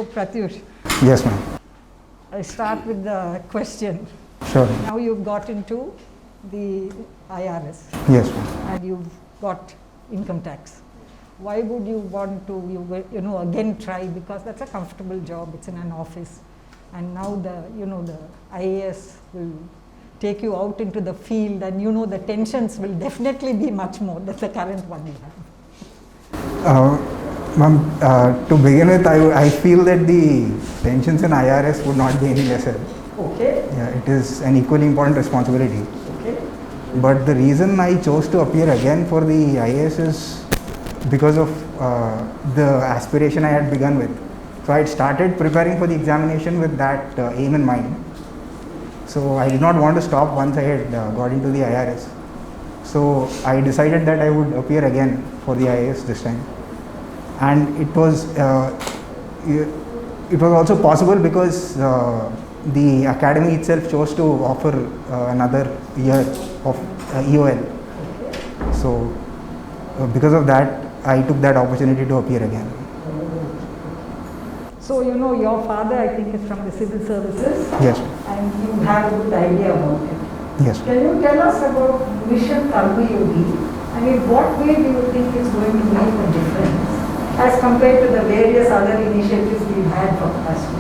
So Pratyush, Yes, ma'am. I start with the question. Sure. Now you've got into the IRS Yes, ma'am. and you've got income tax. Why would you want to, again try, because that's a comfortable job, it's in an office, and now the IAS will take you out into the field, and the tensions will definitely be much more than the current one you have. Ma'am, to begin with, I feel that the tensions in IRS would not be any lesser. Okay. Yeah, it is an equally important responsibility. Okay. But the reason I chose to appear again for the IAS is because of the aspiration I had begun with. So I had started preparing for the examination with that aim in mind. So I did not want to stop once I had got into the IRS. So I decided that I would appear again for the IAS this time. And it was also possible because the academy itself chose to offer another year of EOL. So because of that, I took that opportunity to appear again. So your father, I think, is from the civil services. Yes. And you have a good idea about it. Yes. Can you tell us about Mission Karma Yogi? I mean, what way do you think it's going to make a difference as compared to the various other initiatives we've had for the past few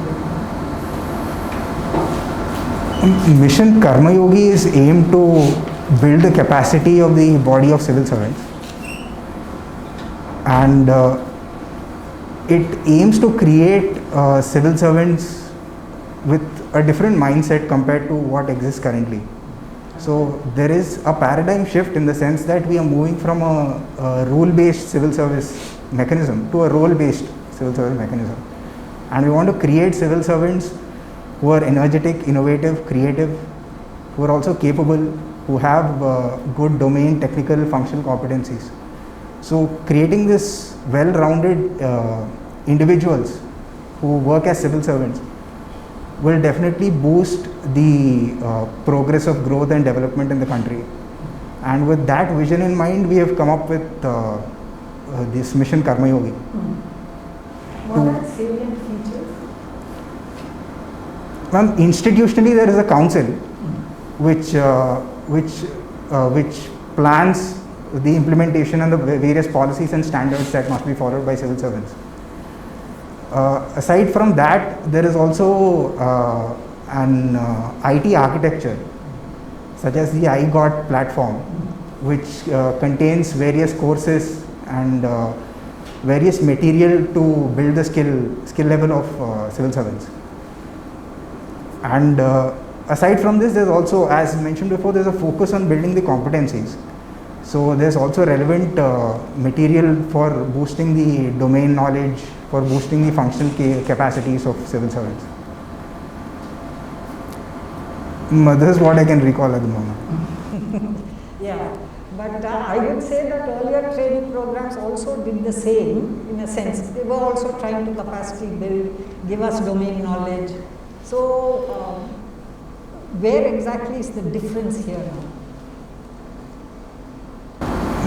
years? Mission Karma Yogi is aimed to build the capacity of the body of civil servants, and it aims to create civil servants with a different mindset compared to what exists currently. So there is a paradigm shift in the sense that we are moving from a rule-based civil service mechanism to a role-based civil service mechanism, and we want to create civil servants who are energetic, innovative, creative, who are also capable, who have good domain, technical, functional competencies. So creating this well-rounded individuals who work as civil servants will definitely boost the progress of growth and development in the country. And with that vision in mind, we have come up with this Mission Karma Yogi. What are salient features? Ma'am, institutionally there is a council which plans the implementation and the various policies and standards that must be followed by civil servants. Aside from that, there is also an IT architecture, such as the iGOT platform, which contains various courses and various material to build the skill level of civil servants. And aside from this, there's also, as mentioned before, there's a focus on building the competencies. So there's also relevant material for boosting the domain knowledge, for boosting the functional capacities of civil servants. This is what I can recall at the moment. Yeah, but I would say that earlier training programs also did the same in a sense. They were also trying to capacity build, give us domain knowledge. So where exactly is the difference here now?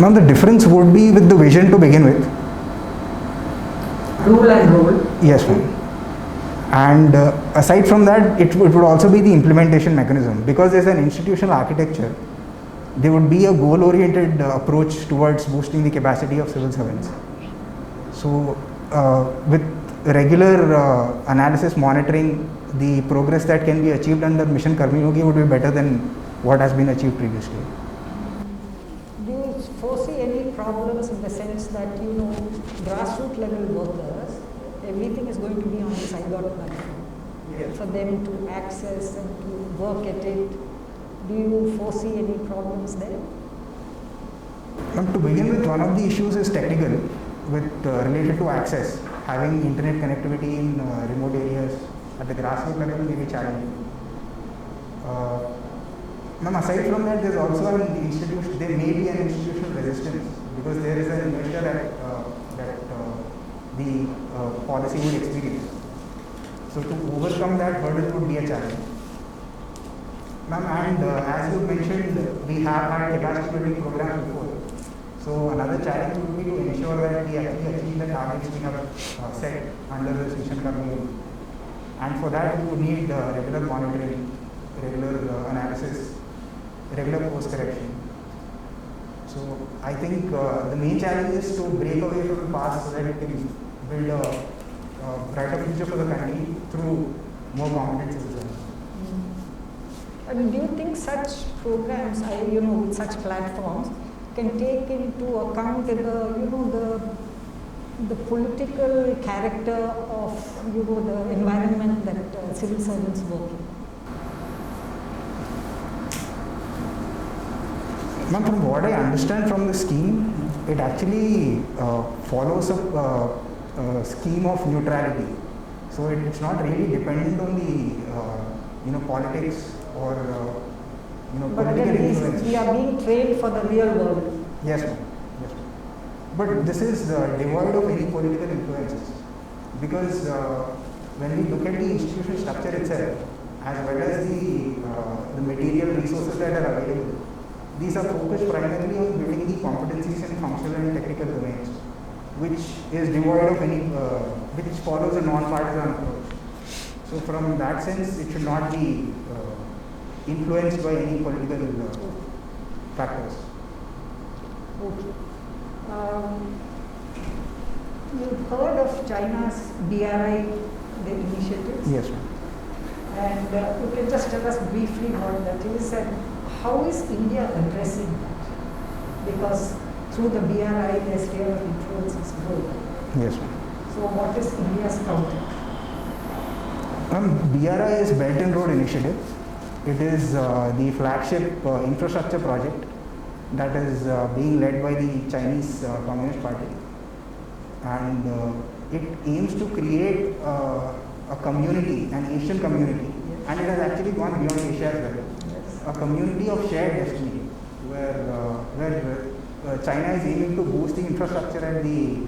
Now the difference would be with the vision to begin with. Rule and role. Yes, ma'am. And aside from that, it would also be the implementation mechanism. Because there's an institutional architecture, there would be a goal-oriented approach towards boosting the capacity of civil servants. So with regular analysis monitoring, the progress that can be achieved under Mission Karma Yogi would be better than what has been achieved previously. Do you foresee any problems in the sense that, grassroots level workers, everything is going to be on the iGOT platform? Yes. For them to access and to work at it? Do you foresee any problems there? To begin with, one of the issues is technical, related to access. Having internet connectivity in remote areas at the grassroots level may be challenging. Aside from that, there's also there may be an institutional resistance, because there is an inertia that the policy would experience. So to overcome that hurdle would be a challenge. Ma'am, and as you mentioned, we have had capacity building programs before. So another challenge would be to ensure that we actually achieve the targets we have set under this mission community. And for that, we would need regular monitoring, regular analysis, regular course correction. So I think the main challenge is to break away from the past so that we can build a brighter future for the country through more competent citizens. I mean, do you think such programs, with such platforms, can take into account the political character of the environment that civil servants work in? Ma'am, from what I understand from the scheme, it actually follows a scheme of neutrality. So it's not really dependent on the politics or but political again, influence. we are being trained for the real world. Yes, ma'am. Yes, ma'am. But this is devoid of any political influences, because when we look at the institutional structure itself, as well as the material resources that are available, these are focused primarily on building the competencies in functional and technical domains, which is devoid of any, which follows a non-partisan approach. So from that sense, it should not be influenced by any political factors. Okay. You've heard of China's BRI, the initiatives? Yes, ma'am. And you can just tell us briefly what that is and how is India addressing that? Because through the BRI, their sphere of influence is growing. Yes, ma'am. So what is India's counter? BRI is Belt and Road Initiative. It is the flagship infrastructure project that is being led by the Chinese Communist Party, and it aims to create a community, an Asian community, and it has actually gone beyond Asia as well. A community of shared destiny, where China is aiming to boost the infrastructure and the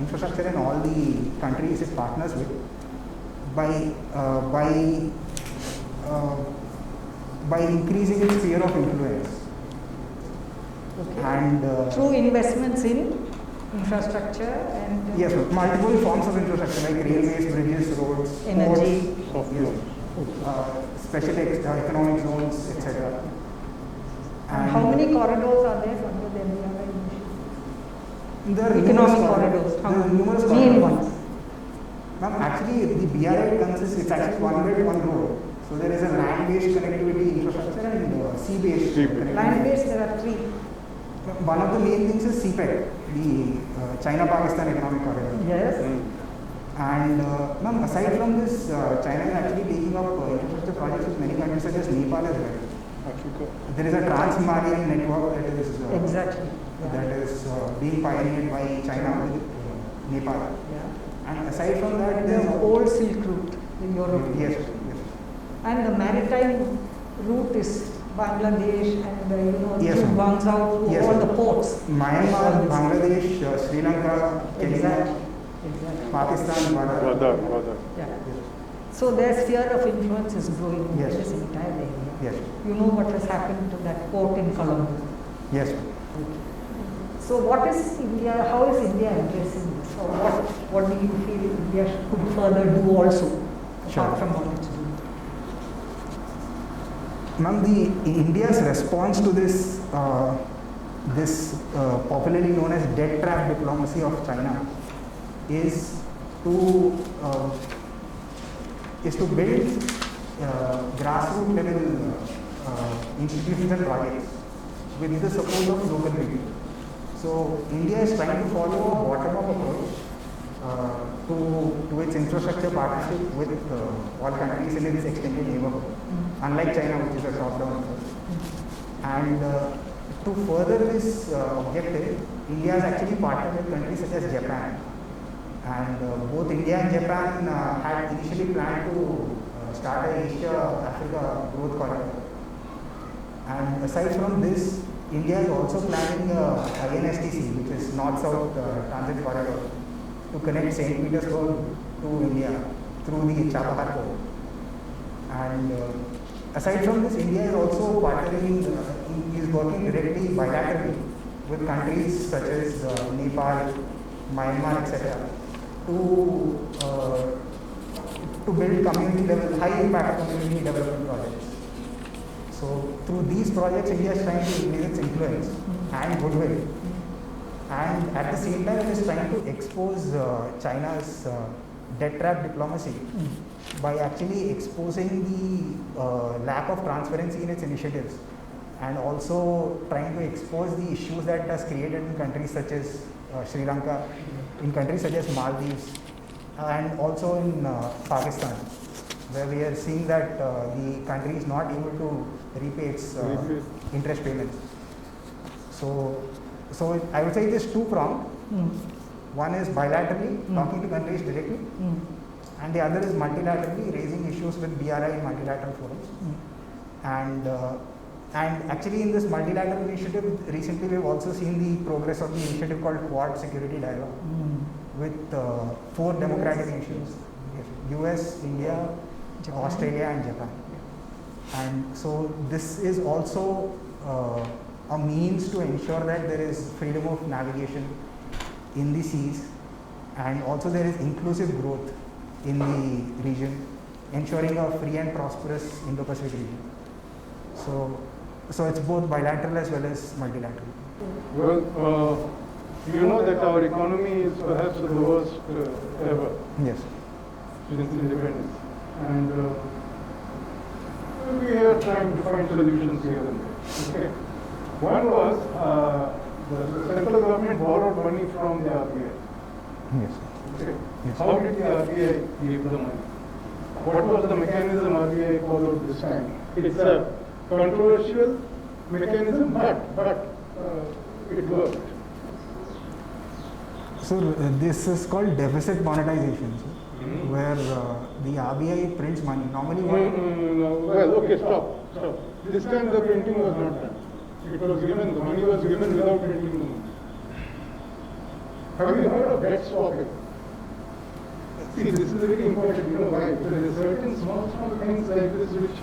infrastructure in all the countries it partners with by increasing its sphere of influence. Okay. And through investments in infrastructure and yes, multiple forms of infrastructure like railways, bridges, roads, energy, ports, yes, special economic zones, etc. And how many corridors are there under the BRI initiative? There are economic corridors. There are numerous main corridors. ones. Ma'am, actually the BRI consists, it's actually one belt, one road. So there is a land-based connectivity infrastructure and sea-based connectivity. Land-based, there are three. One of the main things is CPEC, the China-Pakistan Economic Corridor. Yes. And ma'am, aside from this, China is actually taking up infrastructure projects with many countries such as Nepal as well. There is a trans-Himalayan network that is that is being pioneered by China with Nepal. Yeah. And aside from that, there is The old Silk Route in Europe. Yes. And the maritime route is Bangladesh and Yes, through ma'am. Guangzhou to Yes, all ma'am. the ports. Myanmar, Bangladesh, Sri Lanka, Kenya, Exactly. Pakistan, Bangladesh. Yeah. So their sphere of influence is growing in Yes. this entire area. Yes. You know what has happened to that port in Colombo. Yes. So what is India, how is India addressing this? Or what do you feel India could further do also, apart from what it's doing? Ma'am, India's response to this popularly known as debt trap diplomacy of China is to build grassroots level institutions and projects with the support of local people. So India is trying to follow a bottom-up approach to its infrastructure partnership with all countries in its extended neighborhood, unlike China, which is a top-down approach. And to further this objective, India has actually partnered with countries such as Japan. And both India and Japan had initially planned to start an Asia-Africa growth corridor. And aside from this, India is also planning a INSTC, which is North-South Transit Corridor, to connect St. Petersburg to India through the Chabahar port. And aside from this, India is also partnering, is working directly bilaterally with countries such as Nepal, Myanmar, etc. To build community level, high impact community development projects. So through these projects, India is trying to increase its influence and goodwill. And at the same time, it is trying to expose China's debt trap diplomacy by actually exposing the lack of transparency in its initiatives, and also trying to expose the issues that it has created in countries such as Sri Lanka, in countries such as Maldives, and also in Pakistan, where we are seeing that the country is not able to repay its interest payments. So I would say it is two-pronged. One is bilaterally, talking to countries directly, and the other is multilaterally, raising issues with BRI in multilateral forums. And actually in this multilateral initiative, recently we have also seen the progress of the initiative called Quad Security Dialogue with 4 democratic nations, US, India, Japan. Australia and Japan. And so this is also a means to ensure that there is freedom of navigation in the seas, and also there is inclusive growth in the region, ensuring a free and prosperous Indo-Pacific region. So it's both bilateral as well as multilateral. Well, you know that our economy is perhaps the worst ever. Yes. Since independence. And we are trying to find solutions here and there. Okay. One was the central government borrowed money from the RBI. Yes. Okay. Yes. How did the RBI give the money? What was the mechanism RBI followed this time? It's a controversial mechanism, but it worked. So this is called deficit monetization, where the RBI prints money. Normally, well, okay, stop. This time the printing was not done. It was given, the money was given without printing the money. Have you heard of debt swapping? See, this is very important, you know why? Because there are certain small things like this which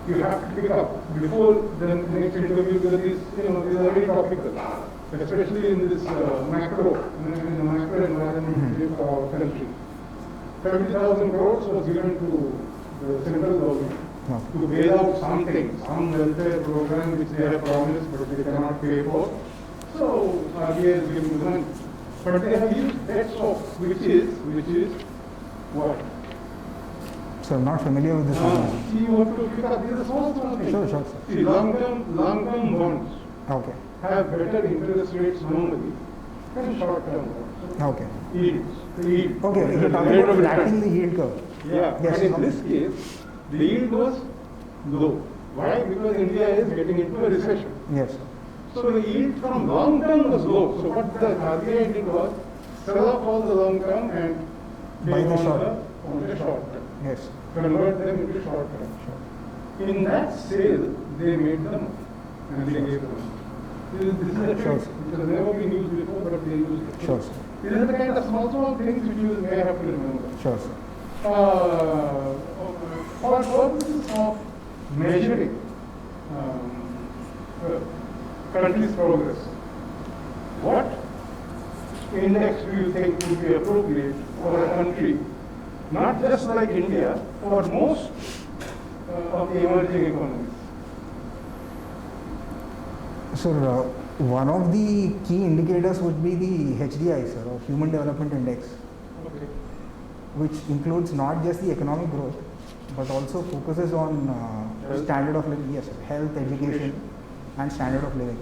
you have to pick up before the next interview, because these are very topical, especially in this macro environment of our country. 70,000 crores was given to the central government to bail out something, some welfare program which they have promised but they cannot pay for. So RBI is giving the money. But they have used debt swap, which is what? So I'm not familiar with this. See, you want to pick up, these are small things. Sure, sir. See, long-term bonds have better interest rates normally than short-term bonds. Okay. Yields. Okay, you're talking about flattening the yield curve. Yeah, yes. And in this case, the yield was low. Why? Because India is getting into a recession. Yes. So the yield from long term was low. So what the RBI did was sell off all the long term and buy the short term. Yes. Convert them into short term. In that sale, they made the money and they gave them. This is a trick. It has never been used before, but they used it. Sure, sir. These are the kind of small things which you may have to remember. Sure, sir. For purposes of measuring country's progress, what index do you think would be appropriate for a country, not just like India, for most of the emerging economies? So one of the key indicators would be the HDI, sir, or Human Development Index, which includes not just the economic growth, but also focuses on standard of living, yes, health, education, and standard of living.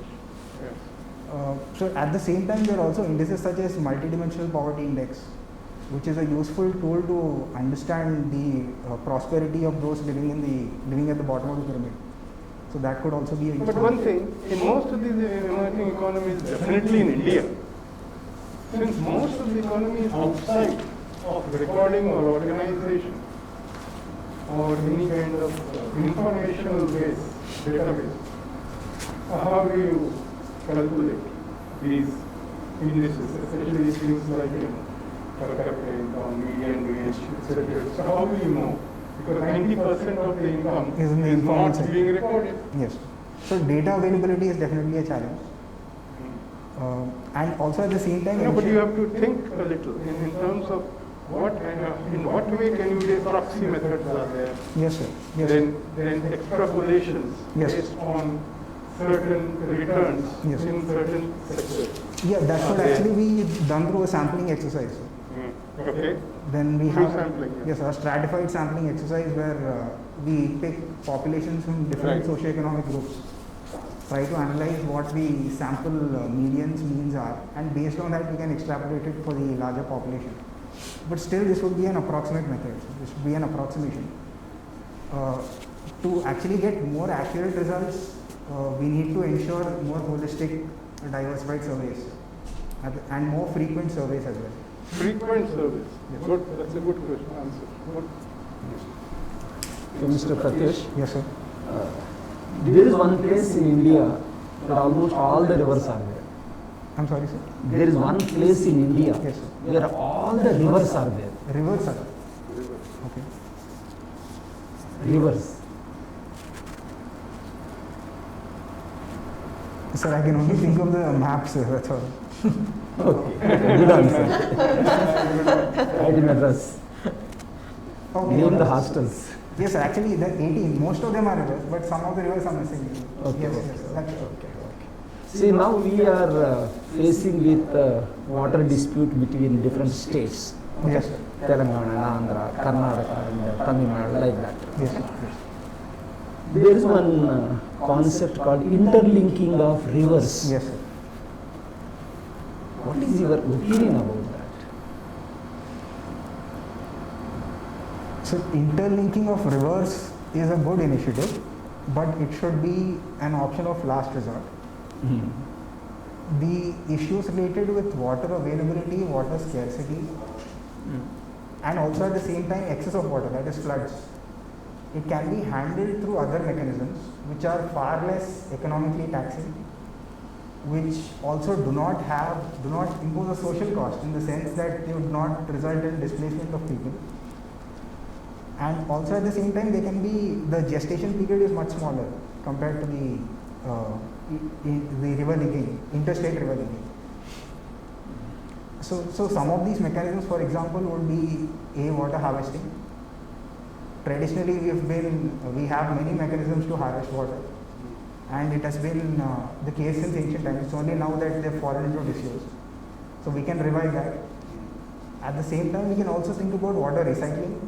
So at the same time, there are also indices such as multidimensional poverty index, which is a useful tool to understand the prosperity of those living at the bottom of the pyramid. So that could also be a useful. But one thing, in most of these emerging economies, definitely in India, since most of the economy is outside of recording or organization or any kind of informational base, database, how do you calculate these indices, especially things like per capita income, median wage, etc. So how do you know? Because 90% of the income is not being recorded. Yes. So data availability is definitely a challenge. And also at the same time, No, but you have to think a little in terms of in what way can you say proxy methods are there? yes, sir. Yes, sir. Then extrapolations Yes. based on certain returns Yes. in certain sectors. Yeah, that could there. actually be done through a sampling exercise. Sir. Okay. Then we Through have sampling, yes, a stratified sampling exercise where we pick populations from different Right. socioeconomic groups, try to analyze what the sample medians, means are, and based on that we can extrapolate it for the larger population. But still, this would be an approximate method. This would be an approximation. To actually get more accurate results, we need to ensure more holistic, diversified surveys and more frequent surveys as well. Frequent service. Yes. Good. That's a good question. Answer. Good. Okay, Mr. Pratyush, Yes, sir. there is one place in India where almost all the rivers are there. I'm sorry, sir. There is one place in India Yes, sir. where all the rivers are there. Rivers, sir. Okay. Rivers. Sir, I can only think of the maps, sir. That's all. Okay, good answer. Right in address. Okay. Name the hostels. Yes, sir. Actually, the 18, most of them are rivers, but some of the rivers are missing. Okay, Yes, okay, yes. That's okay. See, now we are facing with water dispute between different states. Yes, sir. Telangana, Andhra, Karnataka, and Tamil Nadu, like that. Yes, sir. Yes. There is one concept called interlinking of rivers. Yes, sir. What is your opinion about that? So, interlinking of rivers is a good initiative, but it should be an option of last resort. The issues related with water availability, water scarcity, and also at the same time excess of water, that is floods, it can be handled through other mechanisms which are far less economically taxing, which also do not impose a social cost in the sense that they would not result in displacement of people. And also at the same time, the gestation period is much smaller compared to the river linking, interstate river linking. So some of these mechanisms, for example, would be water harvesting. Traditionally, we have many mechanisms to harvest water, and it has been the case since ancient times. It's only now that they've fallen into disuse. So we can revive that. At the same time, we can also think about water recycling,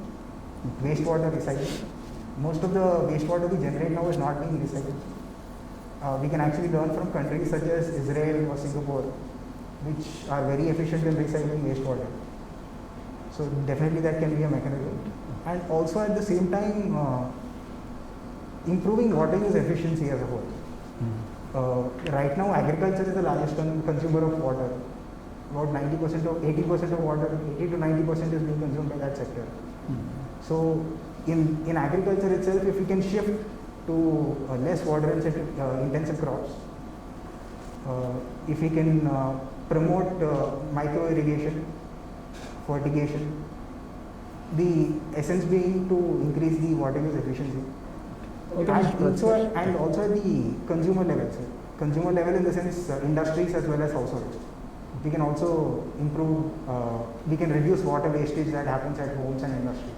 wastewater recycling. Most of the wastewater we generate now is not being recycled. We can actually learn from countries such as Israel or Singapore, which are very efficient in recycling wastewater. So definitely that can be a mechanism. And also at the same time, improving water use efficiency as a whole. Right now, agriculture is the largest consumer of water. About 80% of water, 80 to 90% is being consumed by that sector. So in agriculture itself, if we can shift to less water intensive crops, if we can promote micro irrigation, fertigation, the essence being to increase the water use efficiency. Okay, And also at the consumer level, sir. Consumer level in the sense industries as well as households. We can also improve, we can reduce water wastage that happens at homes and industries.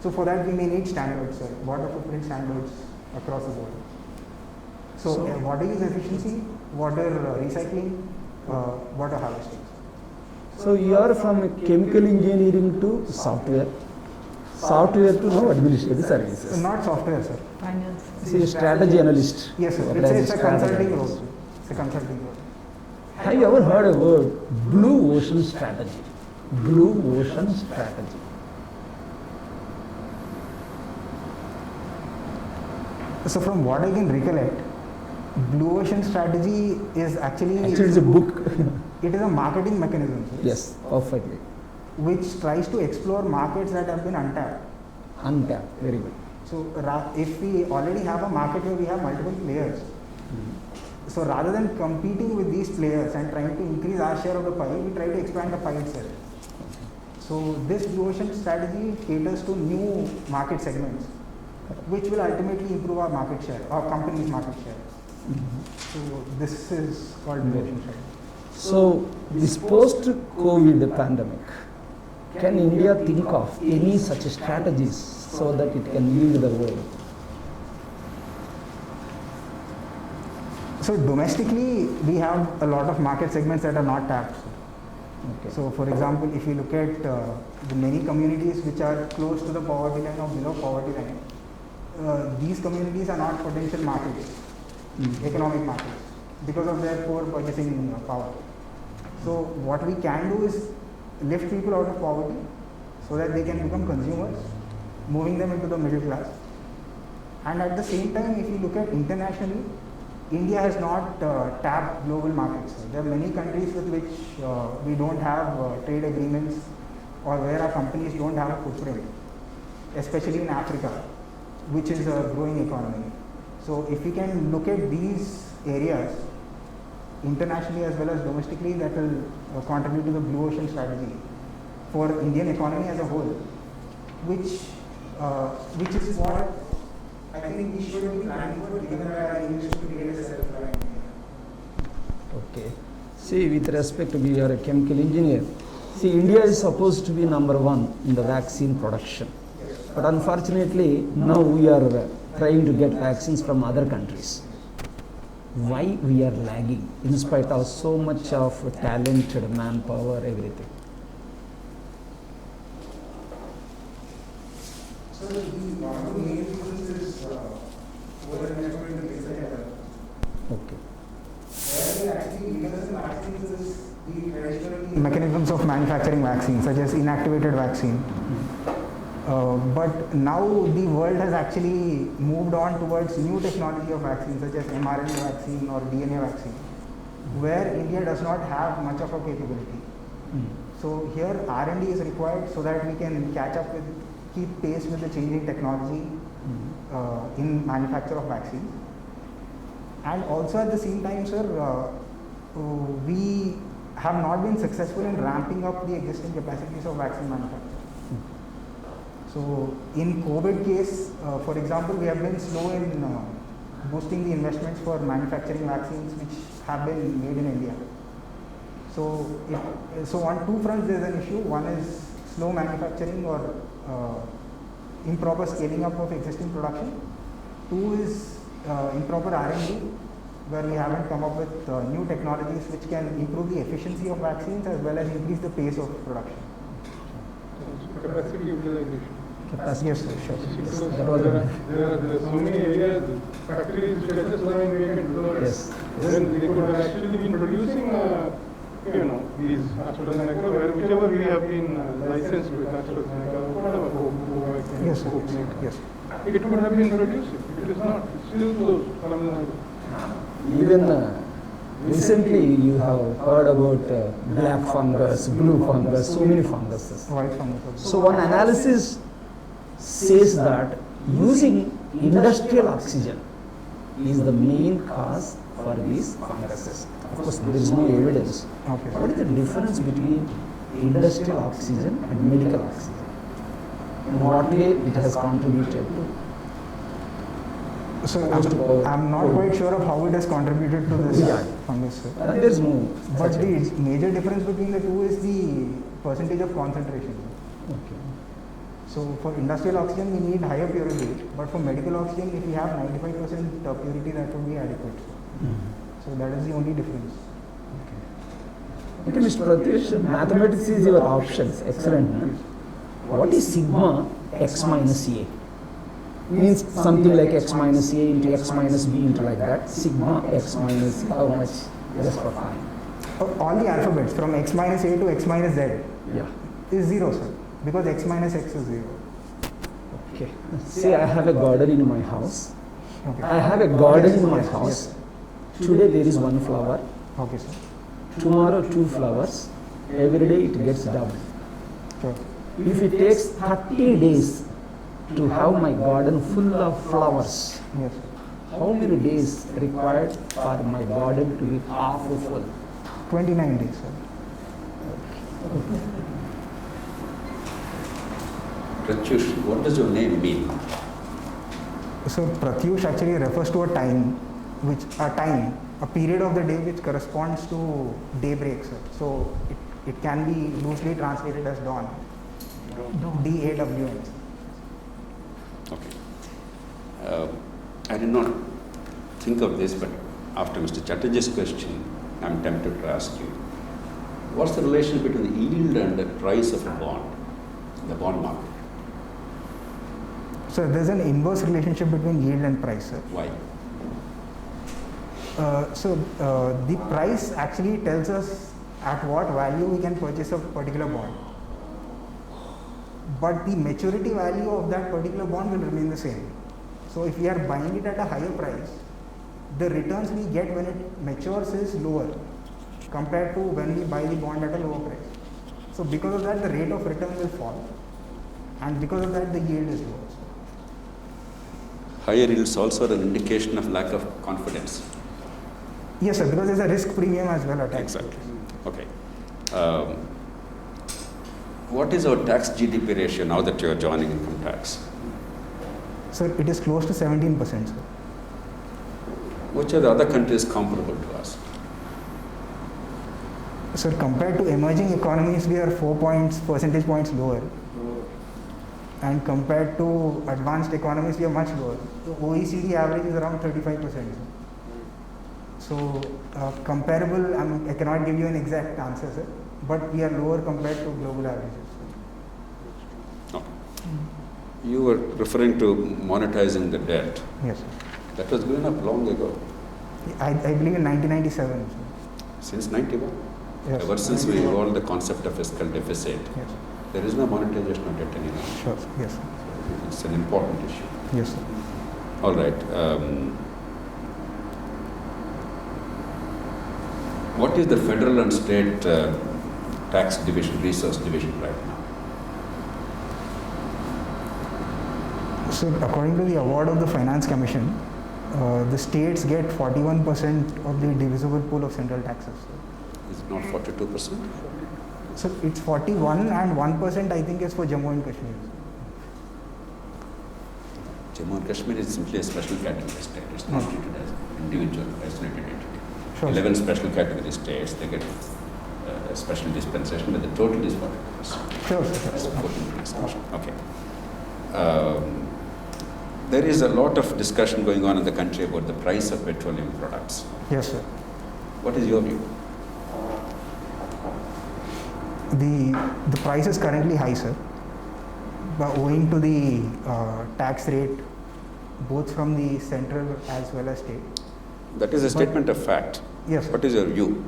So for that we may need standards, sir, water footprint standards across the board. So water use efficiency, water recycling, water harvesting. So you are from chemical engineering to software to now administrative services. Not software, sir. Finance. See, strategy analyst. Yes, sir. What is It's a strategy consulting role. analyst? Sir. It's a consulting role. Have you ever heard a word, blue ocean strategy? Blue ocean strategy. So from what I can recollect, Blue Ocean strategy is actually It's a book. it is a marketing mechanism, sir, Yes, perfectly. which tries to explore markets that have been untapped. Untapped, very good. So if we already have a market where we have multiple players, so rather than competing with these players and trying to increase our share of the pie, we try to expand the pie itself. So this Blue Ocean strategy caters to new market segments, which will ultimately improve our market share, our company's market share. So this is called Blue Ocean strategy. So this post-COVID pandemic, can India think of any such strategies so that it can lead the world? So domestically, we have a lot of market segments that are not tapped. Okay. So for example, if you look at the many communities which are close to the poverty line or below poverty line, these communities are not potential markets, economic markets, because of their poor purchasing power. So what we can do is lift people out of poverty so that they can become consumers, moving them into the middle class. And at the same time, if you look at internationally, India has not tapped global markets. There are many countries with which we don't have trade agreements, or where our companies don't have a footprint, especially in Africa, which is a growing economy. So if we can look at these areas internationally as well as domestically, that will contribute to the blue ocean strategy for Indian economy as a whole, which is what I think we should be planning for, given that our aim is to create a self-reliant India. Okay. See, with respect to we are a chemical engineer, see, India is supposed to be number one in the vaccine production. But unfortunately, now we are trying to get vaccines from other countries. Why we are lagging in spite of so much of talented manpower, everything? So one of the main reasons is over-investment in research. Okay. Where actually leaders in vaccines is the traditional mechanisms of manufacturing vaccines, such as inactivated vaccine. But now the world has actually moved on towards new technology of vaccines, such as mRNA vaccine or DNA vaccine, where India does not have much of a capability. So here R&D is required so that we can catch up with, keep pace with the changing technology in manufacture of vaccines. And also at the same time, sir, we have not been successful in ramping up the existing capacities of vaccine manufacture. So in COVID case, for example, we have been slow in boosting the investments for manufacturing vaccines which have been made in India. So on two fronts there is an issue. One is slow manufacturing or improper scaling up of existing production. Two is improper R&D, where we haven't come up with new technologies which can improve the efficiency of vaccines as well as increase the pace of production. Capacity utilization. Yes, sir, sure. Because there are so many areas, factories which are just lying vacant. Yes. Then they could have actually been producing, these AstraZeneca, whichever we have been licensed with AstraZeneca, whatever. Yes, sir. Yes. It would have been produced. It is not. It's still closed. Even recently you have heard about black fungus, blue fungus, so many funguses. White fungus. So one analysis says that using industrial oxygen is the main cause for these funguses. Of course, there is no evidence. Okay. What is the difference between industrial oxygen and medical oxygen? In what way it has contributed to? So I'm not quite sure of how it has contributed to this fungus, sir. There is no. But the major difference between the two is the percentage of concentration. Okay. So for industrial oxygen, we need higher purity, but for medical oxygen, if we have 95% purity, that would be adequate. So that is the only difference. Okay, Mr. Pratyush, mathematics is your options. Excellent. What is sigma x minus a? Means something like x minus a into x minus b into like that. Sigma x minus how much? Just for fun. All the alphabets from x minus a to x minus z is 0, sir, because x minus x is 0. Okay. Say I have a garden in my house. Okay. I have a garden in my house. Today there is one flower. Okay, sir. Tomorrow 2 flowers. Every day it gets double. Sure. If it takes 30 days to have my garden full of flowers, Yes, sir. how many days required for my garden to be half full? 29 days, sir. Pratyush, what does your name mean? So Pratyush actually refers to a time a period of the day which corresponds to daybreak, sir. So it can be loosely translated as dawn. DAWN. Okay. I did not think of this, but after Mr. Chatterjee's question, I'm tempted to ask you, what's the relation between the yield and the price of a bond, the bond market? So there's an inverse relationship between yield and price, sir. Why? The price actually tells us at what value we can purchase a particular bond. But the maturity value of that particular bond will remain the same. So if we are buying it at a higher price, the returns we get when it matures is lower compared to when we buy the bond at a lower price. So because of that, the rate of return will fall, and because of that, the yield is lower. Higher yields also are an indication of lack of confidence. Yes, sir, because there's a risk premium as well attached. Exactly. Okay. What is our tax GDP ratio now that you are joining income tax? Sir, it is close to 17%, sir. Which are the other countries comparable to us? Sir, compared to emerging economies, we are 4 percentage points lower. And compared to advanced economies, we are much lower. The OECD average is around 35%. So, comparable, I cannot give you an exact answer, sir, but we are lower compared to global averages. Okay. You were referring to monetizing the debt. Yes, sir. That was given up long ago. I believe in 1997. Sir. Since 91? Yes. Ever since we evolved the concept of fiscal deficit, Yes. there is no monetization of debt anymore. Sure, sir. Yes, sir. It's an important issue. Yes, sir. All right. What is the federal and state tax division, resource division right now? So, according to the award of the Finance Commission, the states get 41% of the divisible pool of central taxes. Is it not 42%? So, it's 41 and 1% I think is for Jammu and Kashmir. Jammu and Kashmir is simply a special category state. It's not treated as individual, isolated entity. Sure. 11 special category states, they get a special dispensation, but the total is 42%. Sure, That's sir. a important discussion. Okay. There is a lot of discussion going on in the country about the price of petroleum products. Yes, sir. What is your view? The price is currently high, sir, but owing to the tax rate both from the central as well as state. That is a statement of fact. Yes, sir. What is your view?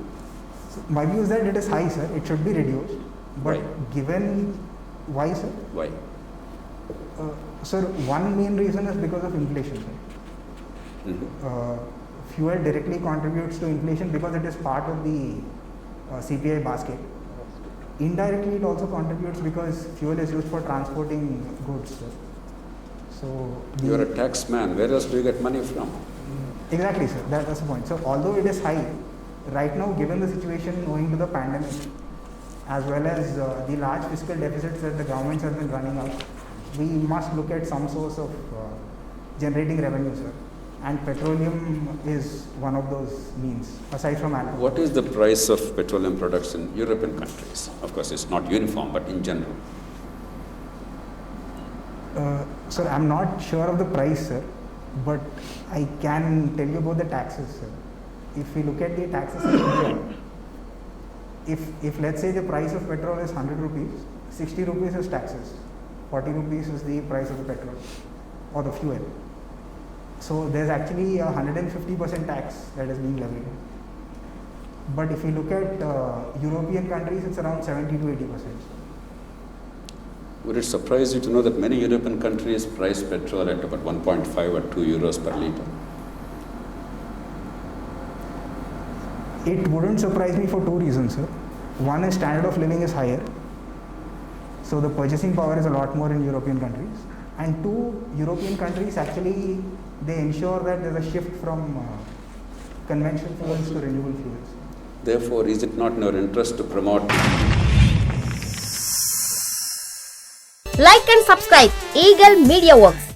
So my view is that it is high, sir. It should be reduced. But Why? given why, sir? Why? Sir, one main reason is because of inflation, sir. Fuel directly contributes to inflation because it is part of the CPI basket. Indirectly, it also contributes because fuel is used for transporting goods, sir. So You are a tax man. Where else do you get money from? exactly, sir. That's the point. So although it is high, right now, given the situation owing to the pandemic, as well as the large fiscal deficits that the governments have been running out, we must look at some source of generating revenue, sir. And petroleum is one of those means, aside from alcohol. What is the price of petroleum products in European countries? Of course, it's not uniform, but in general. Sir, I'm not sure of the price, sir, but I can tell you about the taxes, sir. If we look at the taxes in India, if let's say the price of petrol is 100 rupees, 60 rupees is taxes, 40 rupees is the price of the petrol or the fuel. So there's actually a 150% tax that is being levied. But if you look at European countries, it's around 70 to 80%. Would it surprise you to know that many European countries price petrol at about 1.5 or 2 euros per litre? It wouldn't surprise me for two reasons, sir. One is standard of living is higher, so the purchasing power is a lot more in European countries. And two, European countries actually, they ensure that there's a shift from conventional fuels to renewable fuels. Therefore, is it not in our interest to promote? Like and subscribe Eagle Media Works.